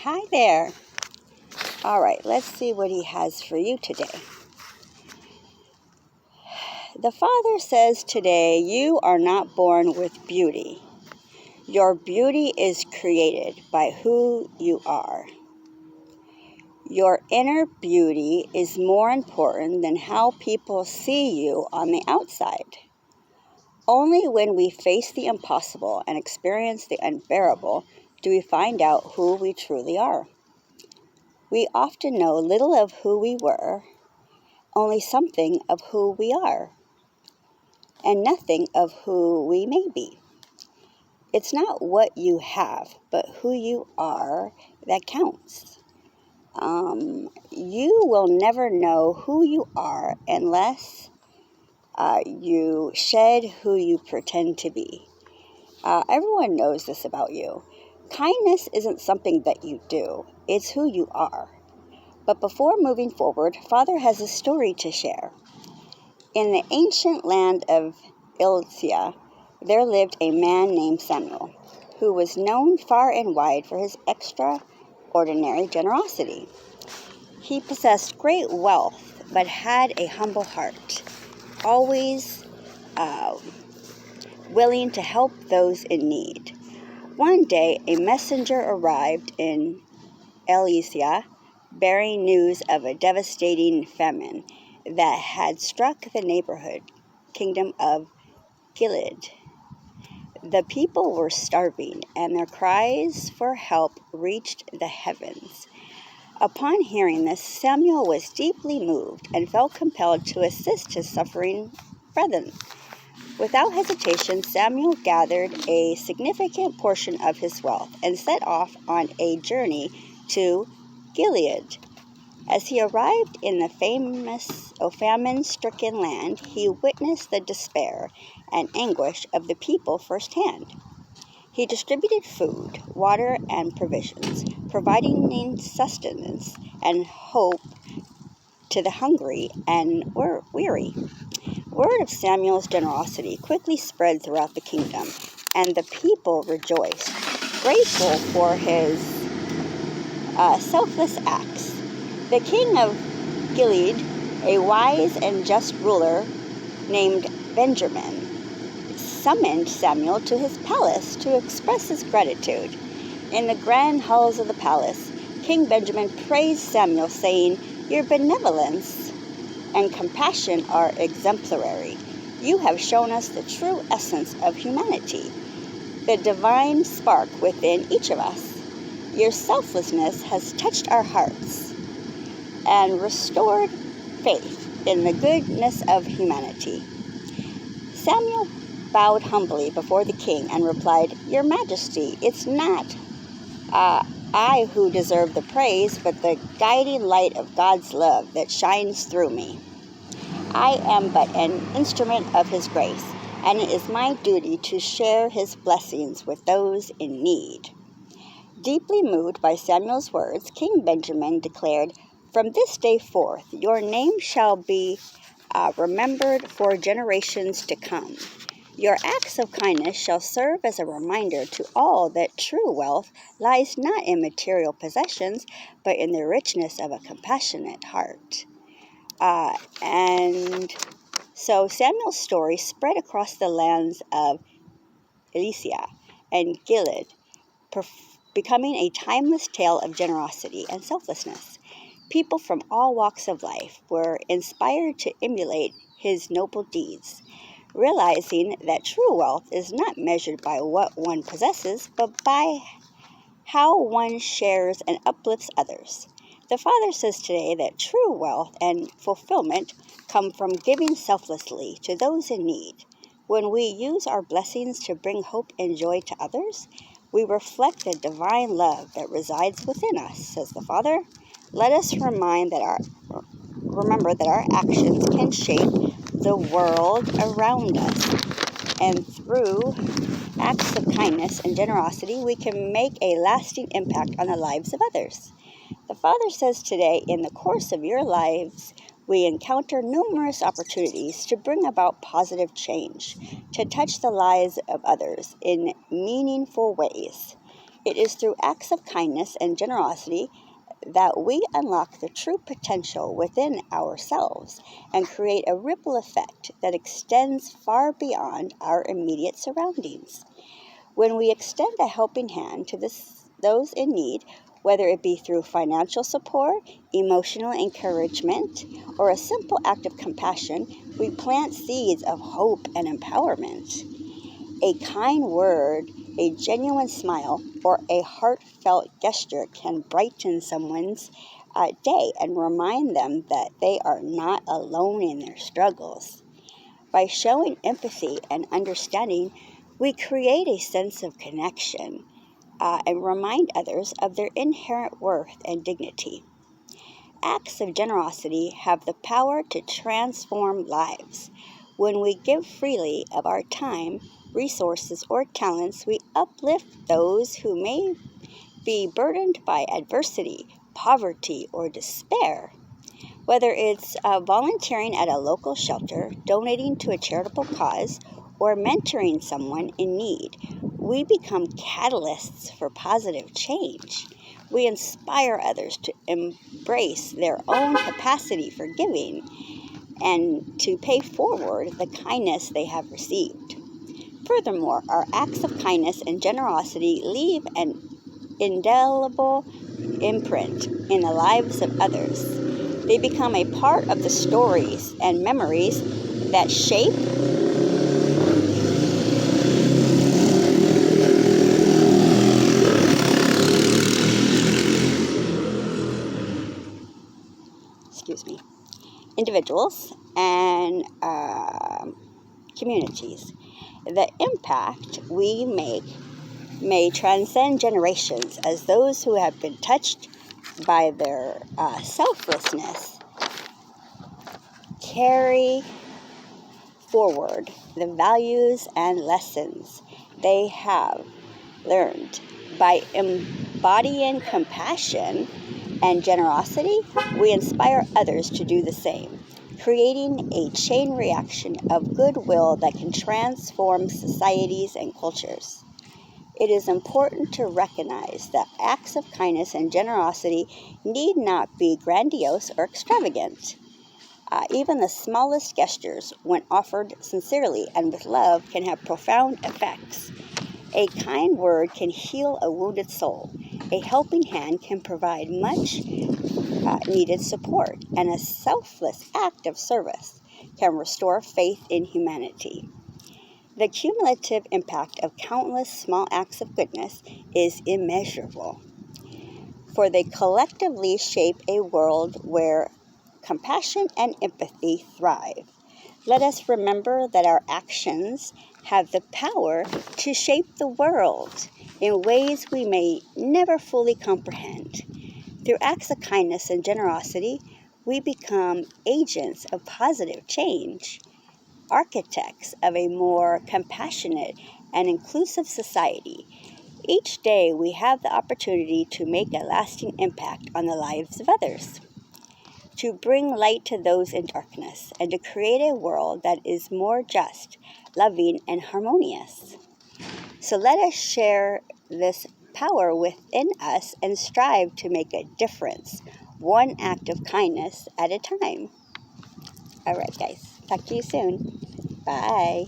Hi there. All right, let's see what he has for you today. The Father says today, you are not born with beauty. Your beauty is created by who you are. Your inner beauty is more important than how people see you on the outside. Only when we face the impossible and experience the unbearable do we find out who we truly are. We often know little of who we were, only something of who we are, and nothing of who we may be. It's not what you have, but who you are that counts. You will never know who you are unless you shed who you pretend to be. Everyone knows this about you. Kindness isn't something that you do, it's who you are. But before moving forward, Father has a story to share. In the ancient land of Ilcia, there lived a man named Samuel, who was known far and wide for his extraordinary generosity. He possessed great wealth, but had a humble heart, always willing to help those in need. One day, a messenger arrived in Ilcia, bearing news of a devastating famine that had struck the neighborhood kingdom of Gilead. The people were starving, and their cries for help reached the heavens. Upon hearing this, Samuel was deeply moved and felt compelled to assist his suffering brethren. Without hesitation, Samuel gathered a significant portion of his wealth and set off on a journey to Gilead. As he arrived in the famine-stricken land, he witnessed the despair and anguish of the people firsthand. He distributed food, water, and provisions, providing sustenance and hope to the hungry and weary. Word of Samuel's generosity quickly spread throughout the kingdom, and the people rejoiced, grateful for his selfless acts. The king of Gilead, a wise and just ruler named Benjamin, summoned Samuel to his palace to express his gratitude. In the grand halls of the palace, King Benjamin praised Samuel, saying, "Your benevolence and compassion are exemplary. You have shown us the true essence of humanity, the divine spark within each of us. Your selflessness has touched our hearts and restored faith in the goodness of humanity." Samuel bowed humbly before the king and replied, "Your Majesty, it's not I who deserve the praise, but the guiding light of God's love that shines through me. I am but an instrument of His grace, and it is my duty to share His blessings with those in need." Deeply moved by Samuel's words, King Benjamin declared, "From this day forth, your name shall be remembered for generations to come. Your acts of kindness shall serve as a reminder to all that true wealth lies not in material possessions, but in the richness of a compassionate heart." And so Samuel's story spread across the lands of Ilcia and Gilead, becoming a timeless tale of generosity and selflessness. People from all walks of life were inspired to emulate his noble deeds, realizing that true wealth is not measured by what one possesses, but by how one shares and uplifts others. The Father says today that true wealth and fulfillment come from giving selflessly to those in need. When we use our blessings to bring hope and joy to others, we reflect the divine love that resides within us, says the Father. Let us remember that our actions can shape the world around us, and through acts of kindness and generosity, we can make a lasting impact on the lives of others. The Father says today, in the course of your lives, we encounter numerous opportunities to bring about positive change, to touch the lives of others in meaningful ways. It is through acts of kindness and generosity that we unlock the true potential within ourselves and create a ripple effect that extends far beyond our immediate surroundings. When we extend a helping hand to those in need, whether it be through financial support, emotional encouragement, or a simple act of compassion, we plant seeds of hope and empowerment. A kind word, a genuine smile, or a heartfelt gesture can brighten someone's day and remind them that they are not alone in their struggles. By showing empathy and understanding, we create a sense of connection and remind others of their inherent worth and dignity. Acts of generosity have the power to transform lives. When we give freely of our time, resources, or talents, we uplift those who may be burdened by adversity, poverty, or despair. Whether it's volunteering at a local shelter, donating to a charitable cause, or mentoring someone in need, we become catalysts for positive change. We inspire others to embrace their own capacity for giving and to pay forward the kindness they have received. Furthermore, our acts of kindness and generosity leave an indelible imprint in the lives of others. They become a part of the stories and memories that shape individuals and communities. The impact we make may transcend generations, as those who have been touched by their selflessness carry forward the values and lessons they have learned. By embodying compassion and generosity, we inspire others to do the same, creating a chain reaction of goodwill that can transform societies and cultures. It is important to recognize that acts of kindness and generosity need not be grandiose or extravagant. Even the smallest gestures, when offered sincerely and with love, can have profound effects. A kind word can heal a wounded soul. A helping hand can provide much needed support, and a selfless act of service can restore faith in humanity. The cumulative impact of countless small acts of goodness is immeasurable, for they collectively shape a world where compassion and empathy thrive. Let us remember that our actions have the power to shape the world in ways we may never fully comprehend. Through acts of kindness and generosity, we become agents of positive change, architects of a more compassionate and inclusive society. Each day we have the opportunity to make a lasting impact on the lives of others, to bring light to those in darkness, and to create a world that is more just, loving, and harmonious. So let us share this power within us and strive to make a difference, one act of kindness at a time. All right, guys. Talk to you soon. Bye.